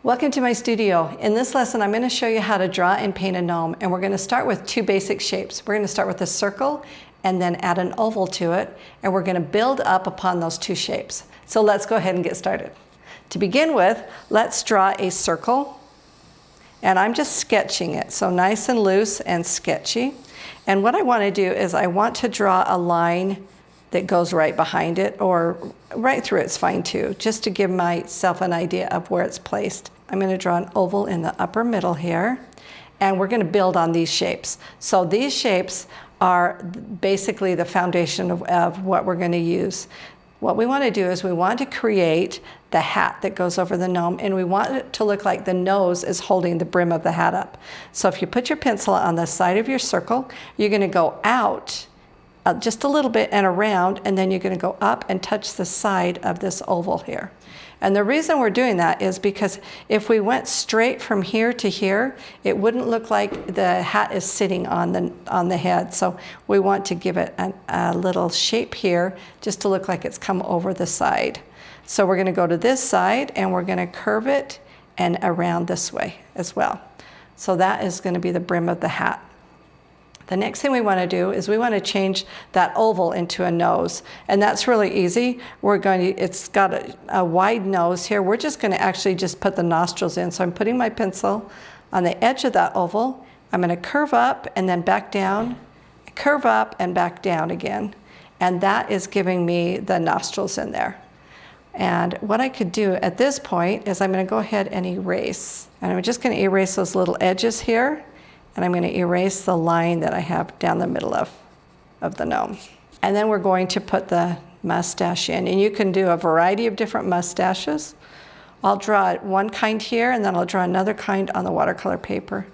Welcome to my studio. In this lesson, I'm going to show you how to draw and paint a gnome, and we're going to start with two basic shapes. We're going to start with a circle and then add an oval to it, and we're going to build up upon those two shapes. So let's go ahead and get started. To begin with, let's draw a circle, and I'm just sketching it, so nice and loose and sketchy. And what I want to do is I want to draw a line that goes right behind it, or right through it's fine too, just to give myself an idea of where it's placed. I'm going to draw an oval in the upper middle here, and we're going to build on these shapes. So these shapes are basically the foundation of what we're going to use. What we want to do is we want to create the hat that goes over the gnome, and we want it to look like the nose is holding the brim of the hat up. So if you put your pencil on the side of your circle, you're going to go out just a little bit and around, and then you're going to go up and touch the side of this oval here. And the reason we're doing that is because if we went straight from here to here, it wouldn't look like the hat is sitting on the head. So we want to give it a little shape here just to look like it's come over the side. So we're going to go to this side and we're going to curve it and around this way as well. So that is going to be the brim of the hat. The next thing we want to do is we want to change that oval into a nose, and that's really easy. It's got a wide nose here. We're just going to actually just put the nostrils in. So I'm putting my pencil on the edge of that oval. I'm going to curve up and then back down, curve up and back down again, and that is giving me the nostrils in there. And what I could do at this point is I'm going to go ahead and erase, and I'm just going to erase those little edges here. And I'm going to erase the line that I have down the middle of the gnome. And then we're going to put the mustache in. And you can do a variety of different mustaches. I'll draw one kind here, and then I'll draw another kind on the watercolor paper.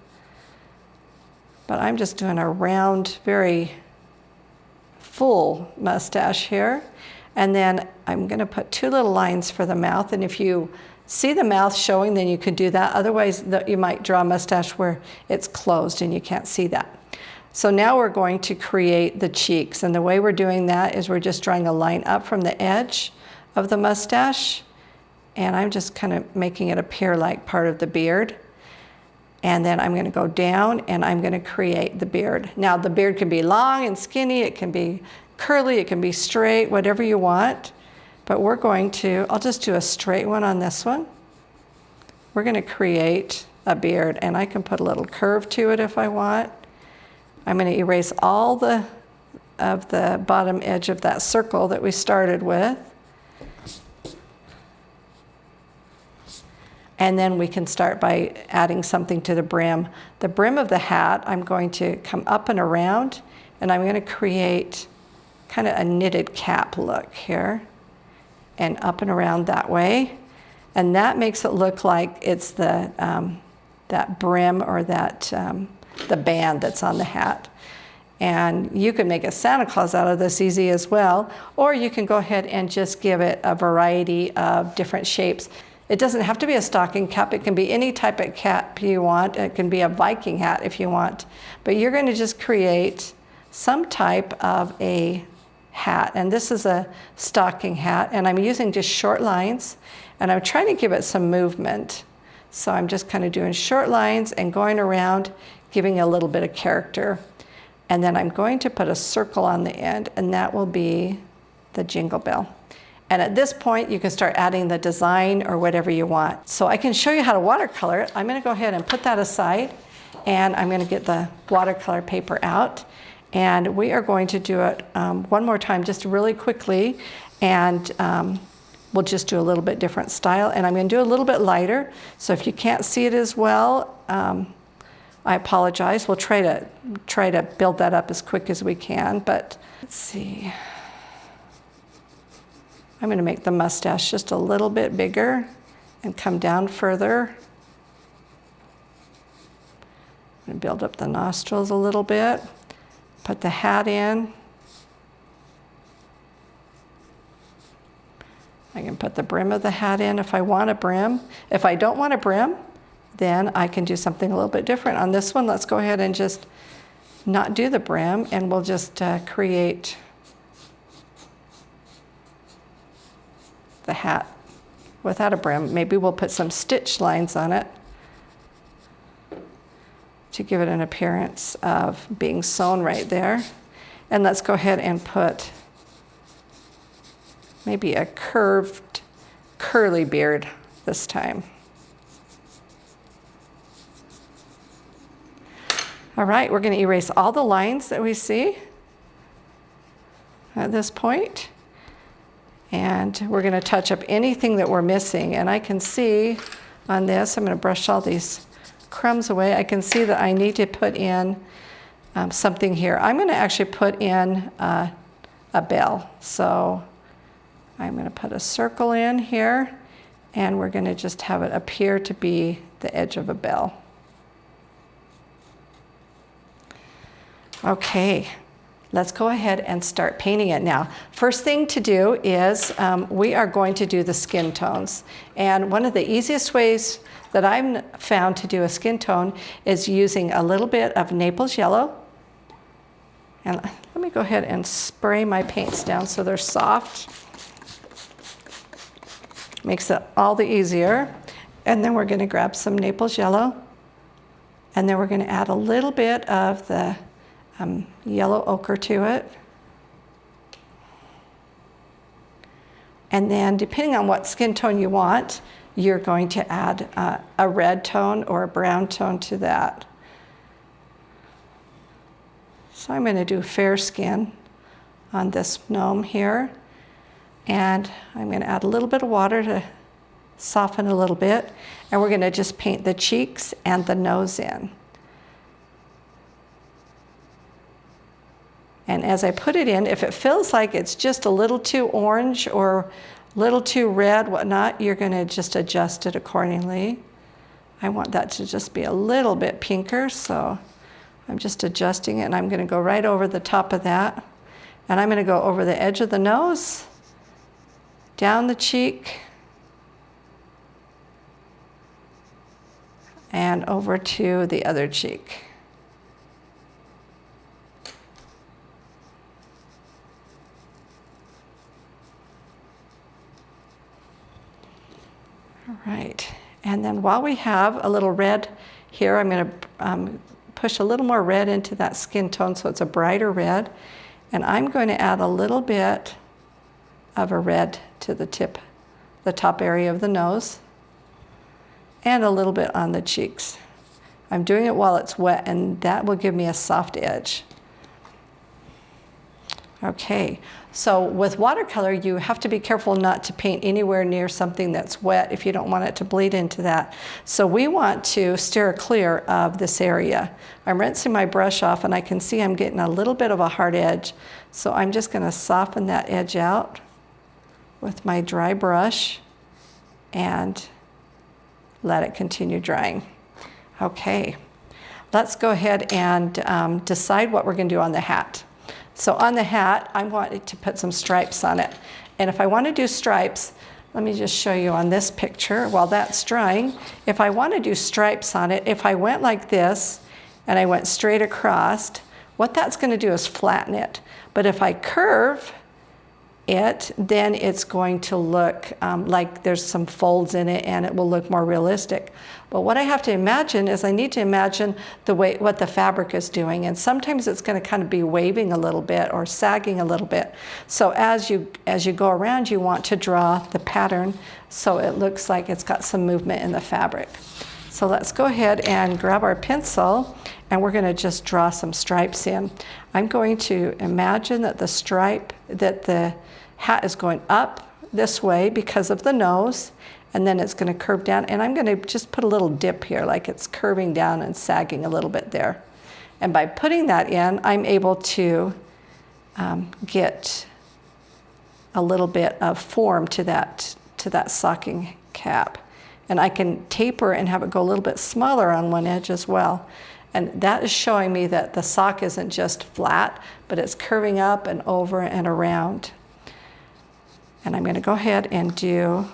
But I'm just doing a round, very full mustache here. And then I'm going to put two little lines for the mouth. And if you see the mouth showing, then you could do that. Otherwise, you might draw a mustache where it's closed and you can't see that. So now we're going to create the cheeks. And the way we're doing that is we're just drawing a line up from the edge of the mustache. And I'm just kind of making it appear like part of the beard. And then I'm going to go down and I'm going to create the beard. Now the beard can be long and skinny, it can be curly, it can be straight, whatever you want. But we're going to, I'll just do a straight one on this one. We're going to create a beard, and I can put a little curve to it if I want. I'm going to erase all of the bottom edge of that circle that we started with. And then we can start by adding something to the brim. The brim of the hat, I'm going to come up and around, and I'm going to create kind of a knitted cap look here. And up and around that way. And that makes it look like it's that brim or the band that's on the hat. And you can make a Santa Claus out of this easy as well, or you can go ahead and just give it a variety of different shapes. It doesn't have to be a stocking cap. It can be any type of cap you want. It can be a Viking hat if you want. But you're going to just create some type of a hat, and this is a stocking hat, and I'm using just short lines, and I'm trying to give it some movement. So I'm just kind of doing short lines and going around, giving a little bit of character. And then I'm going to put a circle on the end, and that will be the jingle bell. And at this point, you can start adding the design or whatever you want. So I can show you how to watercolor it. I'm going to go ahead and put that aside, and I'm going to get the watercolor paper out. And we are going to do it one more time, just really quickly, and we'll just do a little bit different style. And I'm going to do a little bit lighter, so if you can't see it as well, I apologize. We'll try to build that up as quick as we can, but let's see. I'm going to make the mustache just a little bit bigger and come down further. I'm going to build up the nostrils a little bit. Put the hat in. I can put the brim of the hat in if I want a brim. If I don't want a brim, then I can do something a little bit different. On this one, let's go ahead and just not do the brim, and we'll just create the hat without a brim. Maybe we'll put some stitch lines on it to give it an appearance of being sewn right there. And let's go ahead and put maybe a curved, curly beard this time. All right, we're going to erase all the lines that we see at this point. And we're going to touch up anything that we're missing. And I can see on this, I'm going to brush all these crumbs away. I can see that I need to put in something here. I'm going to actually put in a bell. So I'm going to put a circle in here, and we're going to just have it appear to be the edge of a bell. Okay, let's go ahead and start painting it now. First thing to do is we are going to do the skin tones. And one of the easiest ways that I've found to do a skin tone is using a little bit of Naples yellow. And let me go ahead and spray my paints down so they're soft. Makes it all the easier. And then we're going to grab some Naples yellow. And then we're going to add a little bit of the yellow ochre to it. And then depending on what skin tone you want, you're going to add a red tone or a brown tone to that. So I'm going to do fair skin on this gnome here. And I'm going to add a little bit of water to soften a little bit. And we're going to just paint the cheeks and the nose in. And as I put it in, if it feels like it's just a little too orange or a little too red, whatnot, you're going to just adjust it accordingly. I want that to just be a little bit pinker, so I'm just adjusting it, and I'm going to go right over the top of that. And I'm going to go over the edge of the nose, down the cheek, and over to the other cheek. All right, and then while we have a little red here, I'm going to push a little more red into that skin tone so it's a brighter red. And I'm going to add a little bit of a red to the tip, the top area of the nose, and a little bit on the cheeks. I'm doing it while it's wet, and that will give me a soft edge. Okay, so with watercolor, you have to be careful not to paint anywhere near something that's wet if you don't want it to bleed into that. So we want to steer clear of this area. I'm rinsing my brush off, and I can see I'm getting a little bit of a hard edge. So I'm just going to soften that edge out with my dry brush and let it continue drying. Okay, let's go ahead and decide what we're going to do on the hat. So on the hat, I wanted to put some stripes on it. And if I want to do stripes, let me just show you on this picture while that's drying. If I want to do stripes on it, if I went like this and I went straight across, what that's going to do is flatten it. But if I curve it, then it's going to look like there's some folds in it, and it will look more realistic. But what I have to imagine is I need to imagine the way what the fabric is doing, and sometimes it's going to kind of be waving a little bit or sagging a little bit. So as you go around, you want to draw the pattern so it looks like it's got some movement in the fabric. So let's go ahead and grab our pencil, and we're going to just draw some stripes in. I'm going to imagine that the hat is going up this way because of the nose, and then it's going to curve down, and I'm going to just put a little dip here, like it's curving down and sagging a little bit there. And by putting that in, I'm able to get a little bit of form to that socking cap. And I can taper and have it go a little bit smaller on one edge as well. And that is showing me that the sock isn't just flat, but it's curving up and over and around. And I'm going to go ahead and do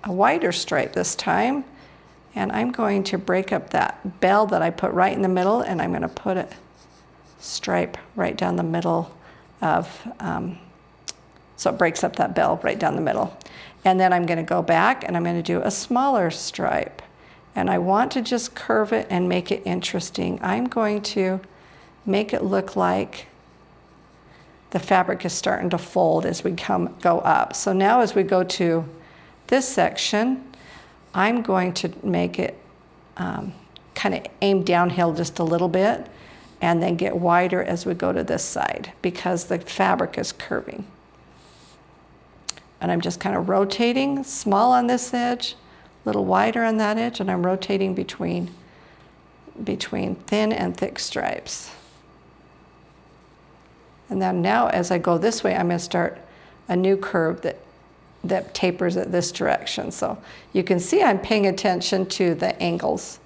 a wider stripe this time. And I'm going to break up that bell that I put right in the middle, and I'm going to put a stripe right down the middle of, so it breaks up that bell right down the middle. And then I'm going to go back and I'm going to do a smaller stripe. And I want to just curve it and make it interesting. I'm going to make it look like the fabric is starting to fold as we go up. So now as we go to this section, I'm going to make it kind of aim downhill just a little bit and then get wider as we go to this side because the fabric is curving. And I'm just kind of rotating, small on this edge, a little wider on that edge, and I'm rotating between thin and thick stripes. And then now as I go this way, I'm going to start a new curve that tapers at this direction. So you can see I'm paying attention to the angles.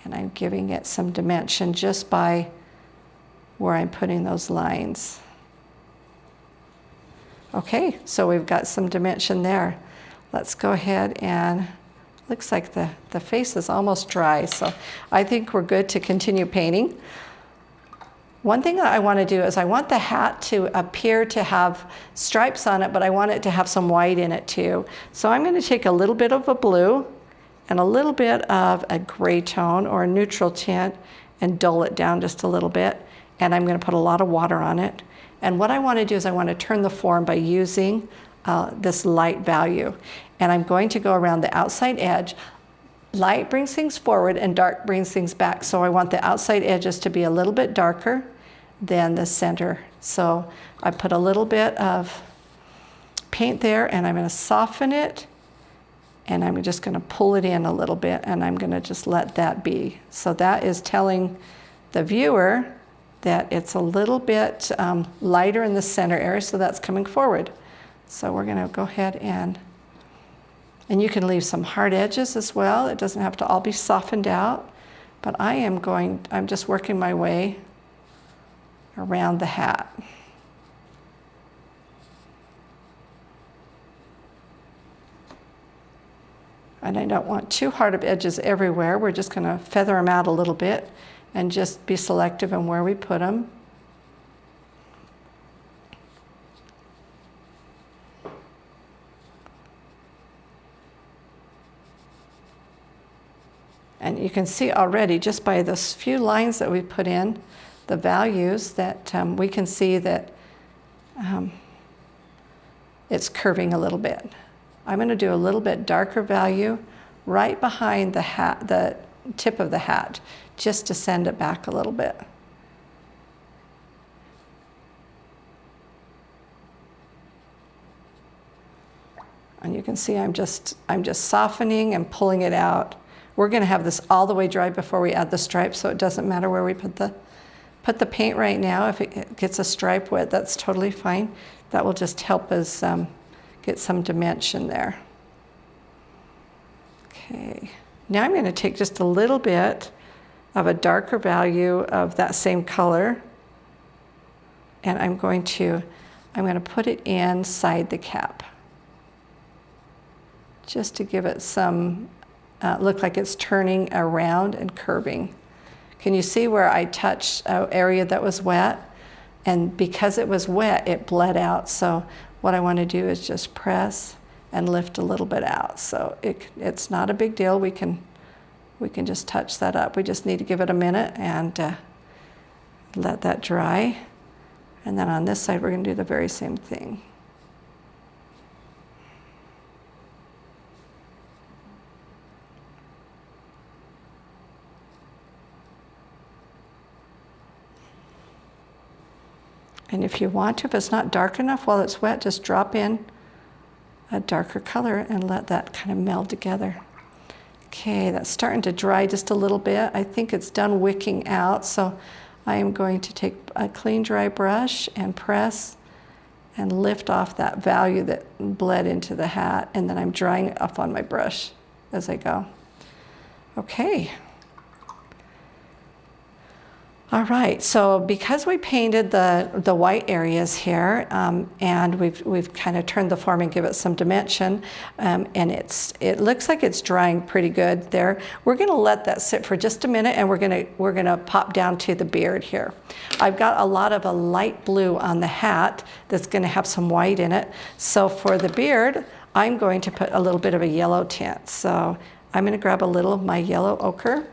And I'm giving it some dimension just by where I'm putting those lines. Okay, so we've got some dimension there. Let's go ahead and, looks like the face is almost dry, so I think we're good to continue painting. One thing that I want to do is I want the hat to appear to have stripes on it, but I want it to have some white in it too. So I'm going to take a little bit of a blue and a little bit of a gray tone or a neutral tint and dull it down just a little bit. And I'm going to put a lot of water on it. And what I want to do is I want to turn the form by using this light value. And I'm going to go around the outside edge. Light brings things forward and dark brings things back. So I want the outside edges to be a little bit darker than the center. So I put a little bit of paint there and I'm going to soften it and I'm just going to pull it in a little bit and I'm going to just let that be. So that is telling the viewer that it's a little bit lighter in the center area, so that's coming forward. So we're going to go ahead and you can leave some hard edges as well. It doesn't have to all be softened out, but I'm just working my way around the hat. And I don't want too hard of edges everywhere. We're just going to feather them out a little bit and just be selective in where we put them. And you can see already, just by those few lines that we put in, the values, that we can see that it's curving a little bit. I'm going to do a little bit darker value right behind the hat, the tip of the hat, just to send it back a little bit. And you can see I'm just softening and pulling it out. We're going to have this all the way dry before we add the stripes, so it doesn't matter where we put the paint right now. If it gets a stripe wet, that's totally fine. That will just help us get some dimension there. Okay, now I'm going to take just a little bit of a darker value of that same color, and I'm going to put it inside the cap, just to give it some look like it's turning around and curving. Can you see where I touched an area that was wet? And because it was wet, it bled out. So what I want to do is just press and lift a little bit out. So it's not a big deal. We can just touch that up. We just need to give it a minute and let that dry. And then on this side, we're going to do the very same thing. And if you want to, if it's not dark enough while it's wet, just drop in a darker color and let that kind of meld together. Okay, that's starting to dry just a little bit. I think it's done wicking out, so I am going to take a clean, dry brush and press and lift off that value that bled into the hat, and then I'm drying it off on my brush as I go. Okay. All right, so because we painted the white areas here, and we've kind of turned the form and give it some dimension, and it looks like it's drying pretty good there. We're going to let that sit for just a minute, and we're gonna pop down to the beard here. I've got a lot of a light blue on the hat that's going to have some white in it. So for the beard, I'm going to put a little bit of a yellow tint. So I'm going to grab a little of my yellow ochre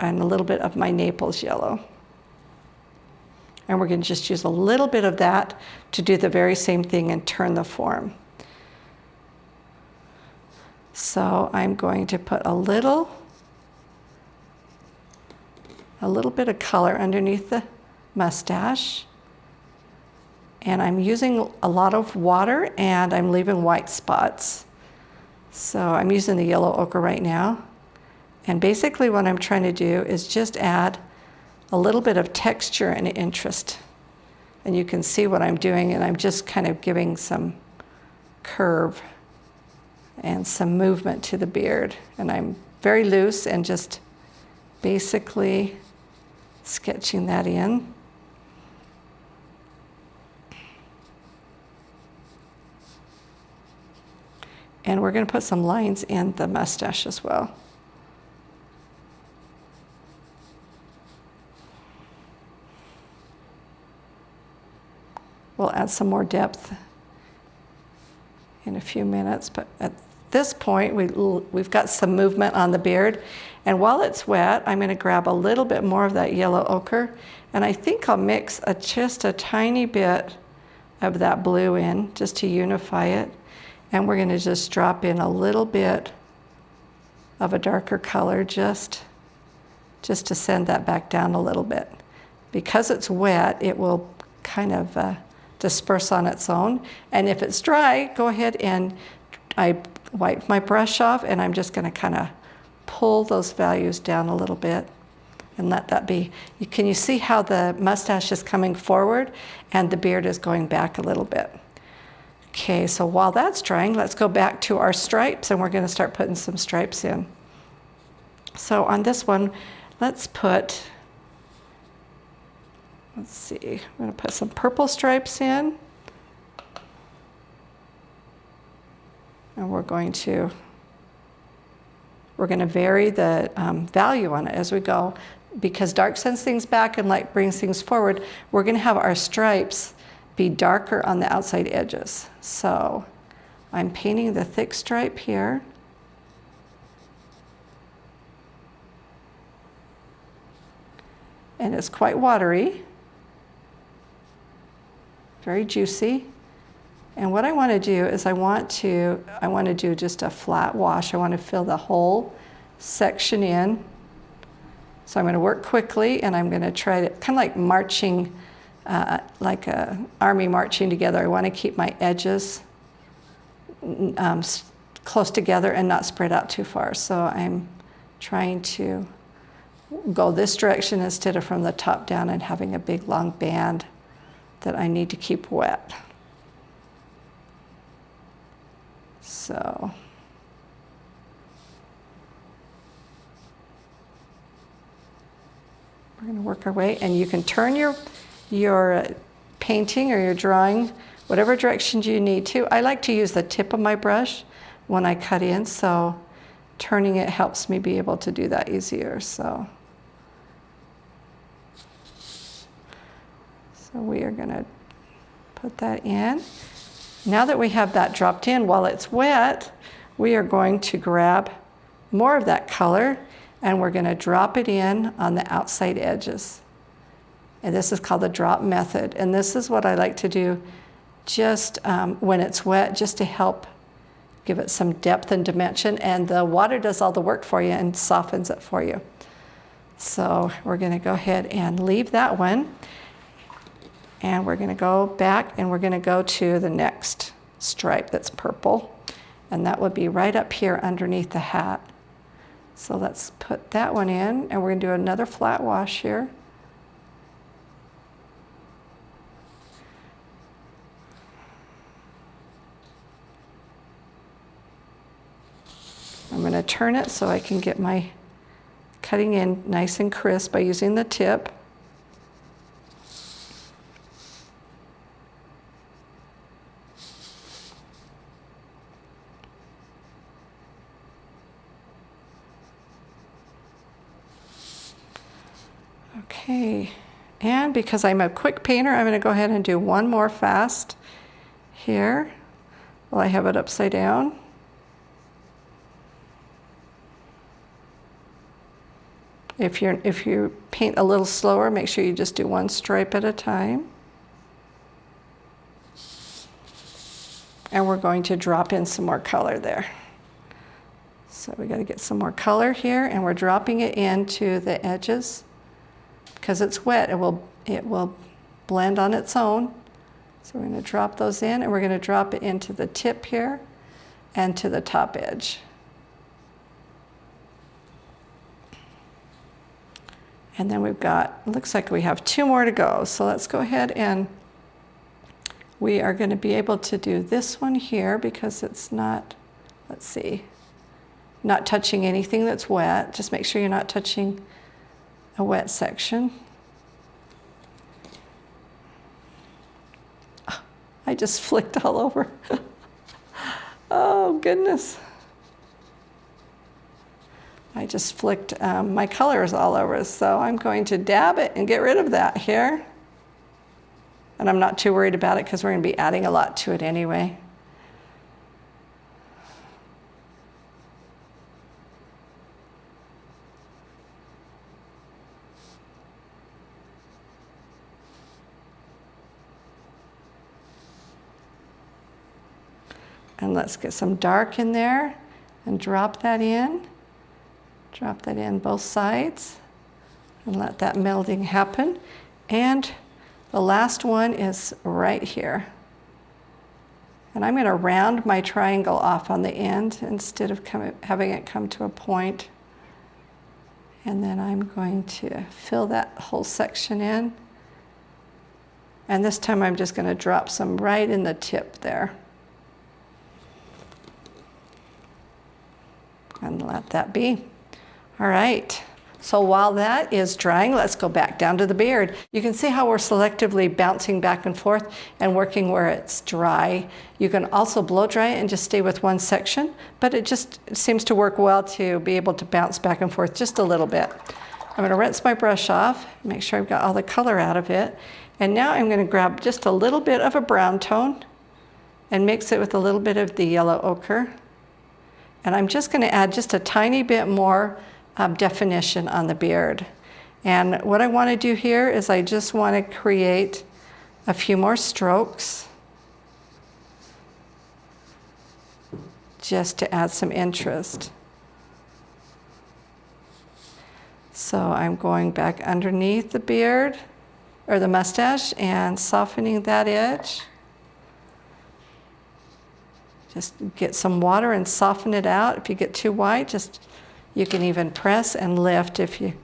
and a little bit of my Naples yellow. And we're going to just use a little bit of that to do the very same thing and turn the form. So I'm going to put a little bit of color underneath the mustache. And I'm using a lot of water and I'm leaving white spots. So I'm using the yellow ochre right now. And basically what I'm trying to do is just add a little bit of texture and interest. And you can see what I'm doing, and I'm just kind of giving some curve and some movement to the beard. And I'm very loose and just basically sketching that in. And we're going to put some lines in the mustache as well. We'll add some more depth in a few minutes, but at this point we've got some movement on the beard, and while it's wet I'm going to grab a little bit more of that yellow ochre, and I think I'll mix just a tiny bit of that blue in just to unify it, and we're going to just drop in a little bit of a darker color just to send that back down a little bit. Because it's wet, it will kind of disperse on its own. And if it's dry, go ahead and I wipe my brush off, and I'm just going to kind of pull those values down a little bit and let that be. Can you see how the mustache is coming forward and the beard is going back a little bit? Okay, so while that's drying, let's go back to our stripes, and we're going to start putting some stripes in. So on this one, let's see, I'm going to put some purple stripes in. And we're going to vary the value on it as we go. Because dark sends things back and light brings things forward, we're going to have our stripes be darker on the outside edges. So I'm painting the thick stripe here. And it's quite watery. Very juicy. And what I want to do is I want to do just a flat wash. I want to fill the whole section in. So I'm going to work quickly, and I'm going to try to kind of like marching, like an army marching together. I want to keep my edges close together and not spread out too far. So I'm trying to go this direction instead of from the top down and having a big long band that I need to keep wet. So we're going to work our way, and you can turn your painting or your drawing whatever direction you need to. I like to use the tip of my brush when I cut in, so turning it helps me be able to do that easier. So we are going to put that in. Now that we have that dropped in, while it's wet, we are going to grab more of that color, and we're going to drop it in on the outside edges. And this is called the drop method. And this is what I like to do just when it's wet, just to help give it some depth and dimension. And the water does all the work for you and softens it for you. So we're going to go ahead and leave that one. And we're going to go back, and we're going to go to the next stripe that's purple. And that would be right up here underneath the hat. So let's put that one in, and we're going to do another flat wash here. I'm going to turn it so I can get my cutting in nice and crisp by using the tip. Okay, and because I'm a quick painter, I'm going to go ahead and do one more fast here while I have it upside down. If you paint a little slower, make sure you just do one stripe at a time. And we're going to drop in some more color there. So we got to get some more color here, and we're dropping it into the edges. Because it's wet, it will blend on its own. So we're going to drop those in, and we're going to drop it into the tip here and to the top edge. And then we've got, looks like we have 2 more to go. So let's go ahead, and we are going to be able to do this one here because it's not, let's see, not touching anything that's wet. Just make sure you're not touching a wet section. Oh, I just flicked all over. Oh, goodness. I just flicked my colors all over, so I'm going to dab it and get rid of that here. And I'm not too worried about it because we're going to be adding a lot to it anyway. And let's get some dark in there and drop that in. Drop that in both sides and let that melding happen. And the last one is right here. And I'm going to round my triangle off on the end instead of having it come to a point. And then I'm going to fill that whole section in. And this time I'm just going to drop some right in the tip there. And let that be. All right, so while that is drying, let's go back down to the beard. You can see how we're selectively bouncing back and forth and working where it's dry. You can also blow dry it and just stay with one section, but it seems to work well to be able to bounce back and forth just a little bit. I'm going to rinse my brush off, make sure I've got all the color out of it. And now I'm going to grab just a little bit of a brown tone and mix it with a little bit of the yellow ochre. And I'm just going to add just a tiny bit more definition on the beard. And what I want to do here is I just want to create a few more strokes just to add some interest. So I'm going back underneath the beard or the mustache and softening that edge. Just get some water and soften it out. If you get too white, you can even press and lift if you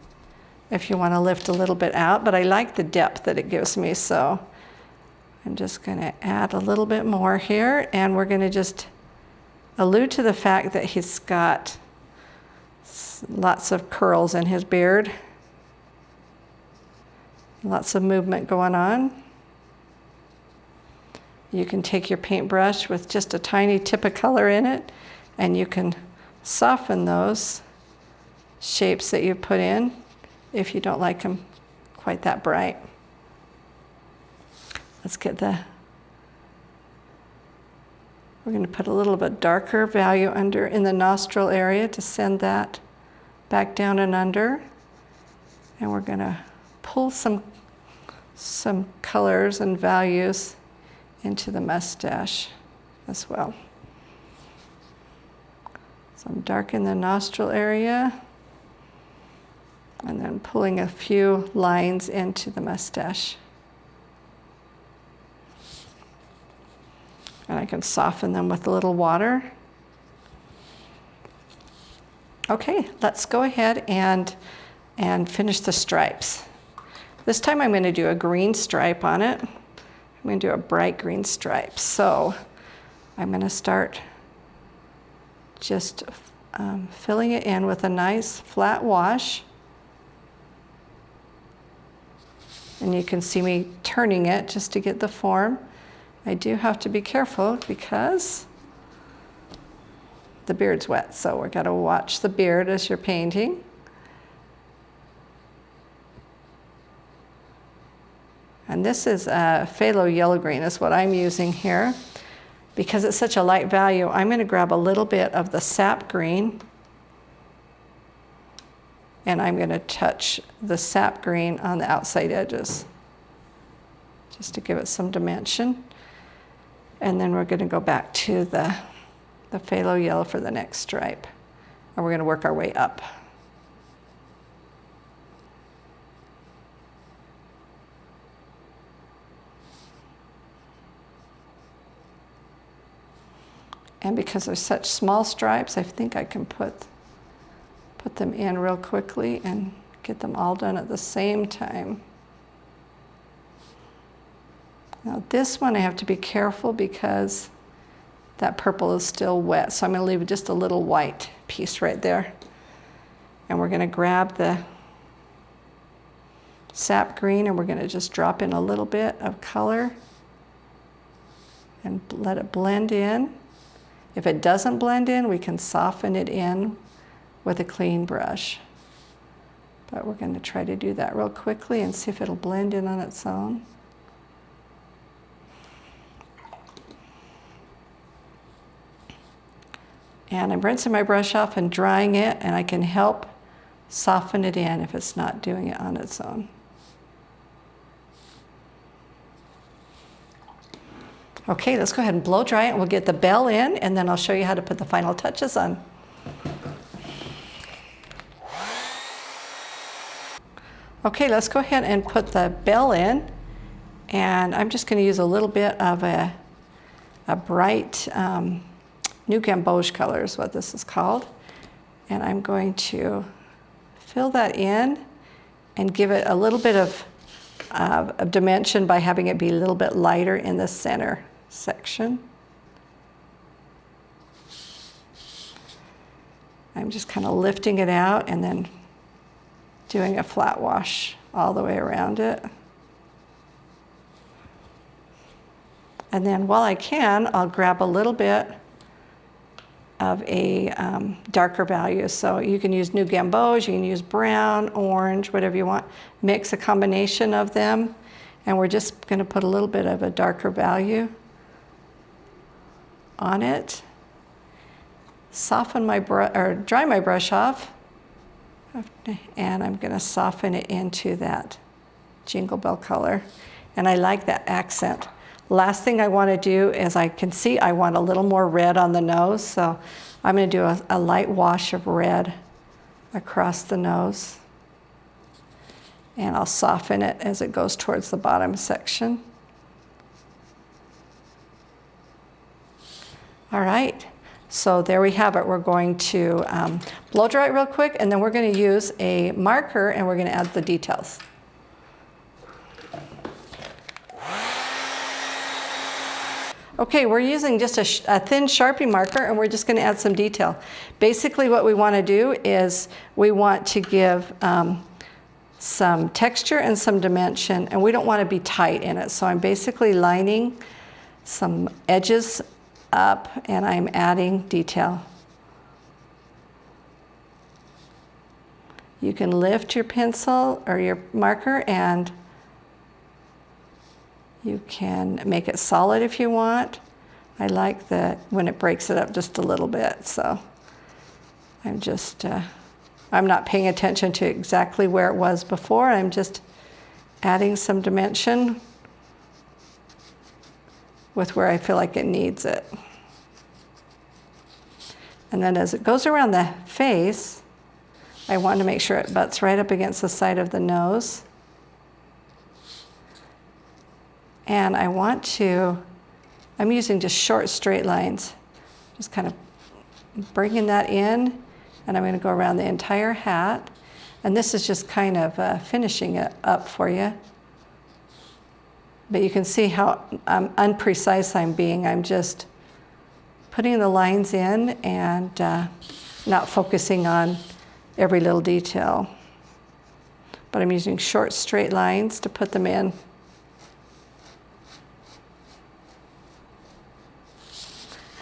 want to lift a little bit out. But I like the depth that it gives me, so I'm just going to add a little bit more here, and we're going to just allude to the fact that he's got lots of curls in his beard, lots of movement going on. You can take your paintbrush with just a tiny tip of color in it, and you can soften those shapes that you put in if you don't like them quite that bright. Let's get we're going to put a little bit darker value under in the nostril area to send that back down and under. And we're going to pull some colors and values into the mustache as well. So I'm darkening the nostril area and then pulling a few lines into the mustache. And I can soften them with a little water. Okay, let's go ahead and finish the stripes. This time I'm going to do a green stripe on it. I'm going to do a bright green stripe. So I'm going to start just filling it in with a nice flat wash. And you can see me turning it just to get the form. I do have to be careful because the beard's wet, so we've got to watch the beard as you're painting. And this is phthalo yellow green is what I'm using here. Because it's such a light value, I'm going to grab a little bit of the sap green, and I'm going to touch the sap green on the outside edges just to give it some dimension. And then we're going to go back to the phthalo yellow for the next stripe, and we're going to work our way up. And because they're such small stripes, I think I can put them in real quickly and get them all done at the same time. Now this one I have to be careful because that purple is still wet, so I'm going to leave just a little white piece right there. And we're going to grab the sap green and we're going to just drop in a little bit of color and let it blend in. If it doesn't blend in, we can soften it in with a clean brush. But we're going to try to do that real quickly and see if it'll blend in on its own. And I'm rinsing my brush off and drying it, and I can help soften it in if it's not doing it on its own. Okay, let's go ahead and blow dry it, and we'll get the bell in, and then I'll show you how to put the final touches on. Okay, let's go ahead and put the bell in, and I'm just going to use a little bit of a bright New Gamboge color is what this is called, and I'm going to fill that in and give it a little bit of dimension by having it be a little bit lighter in the center section. I'm just kind of lifting it out and then doing a flat wash all the way around it. And then while I can, I'll grab a little bit of a darker value. So you can use New Gamboge, you can use brown, orange, whatever you want. Mix a combination of them. And we're just going to put a little bit of a darker value on it. Soften my or dry my brush off. And I'm going to soften it into that Jingle Bell color. And I like that accent. Last thing I want to do is I can see I want a little more red on the nose, so I'm going to do a light wash of red across the nose. And I'll soften it as it goes towards the bottom section. All right, so there we have it. We're going to blow dry it real quick, and then we're going to use a marker and we're going to add the details. Okay, we're using just a thin Sharpie marker, and we're just going to add some detail. Basically what we want to do is we want to give some texture and some dimension, and we don't want to be tight in it. So I'm basically lining some edges up, and I'm adding detail. You can lift your pencil or your marker, and you can make it solid if you want. I like that when it breaks it up just a little bit. So I'm just, I'm not paying attention to exactly where it was before. I'm just adding some dimension with where I feel like it needs it. And then as it goes around the face, I want to make sure it butts right up against the side of the nose. And I want to, I'm using just short straight lines, just kind of bringing that in, and I'm going to go around the entire hat. And this is just kind of finishing it up for you. But you can see how unprecise I'm being. I'm just putting the lines in and not focusing on every little detail. But I'm using short straight lines to put them in.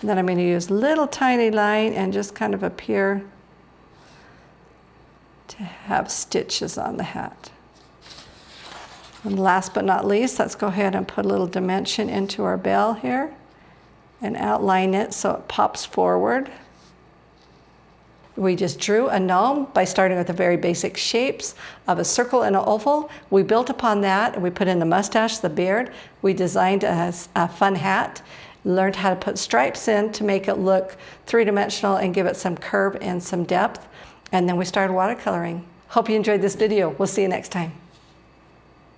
And then I'm going to use little tiny line and just kind of appear to have stitches on the hat. And last but not least, let's go ahead and put a little dimension into our bell here and outline it so it pops forward. We just drew a gnome by starting with the very basic shapes of a circle and an oval. We built upon that and we put in the mustache, the beard. We designed a fun hat, learned how to put stripes in to make it look three-dimensional and give it some curve and some depth. And then we started watercoloring. Hope you enjoyed this video. We'll see you next time.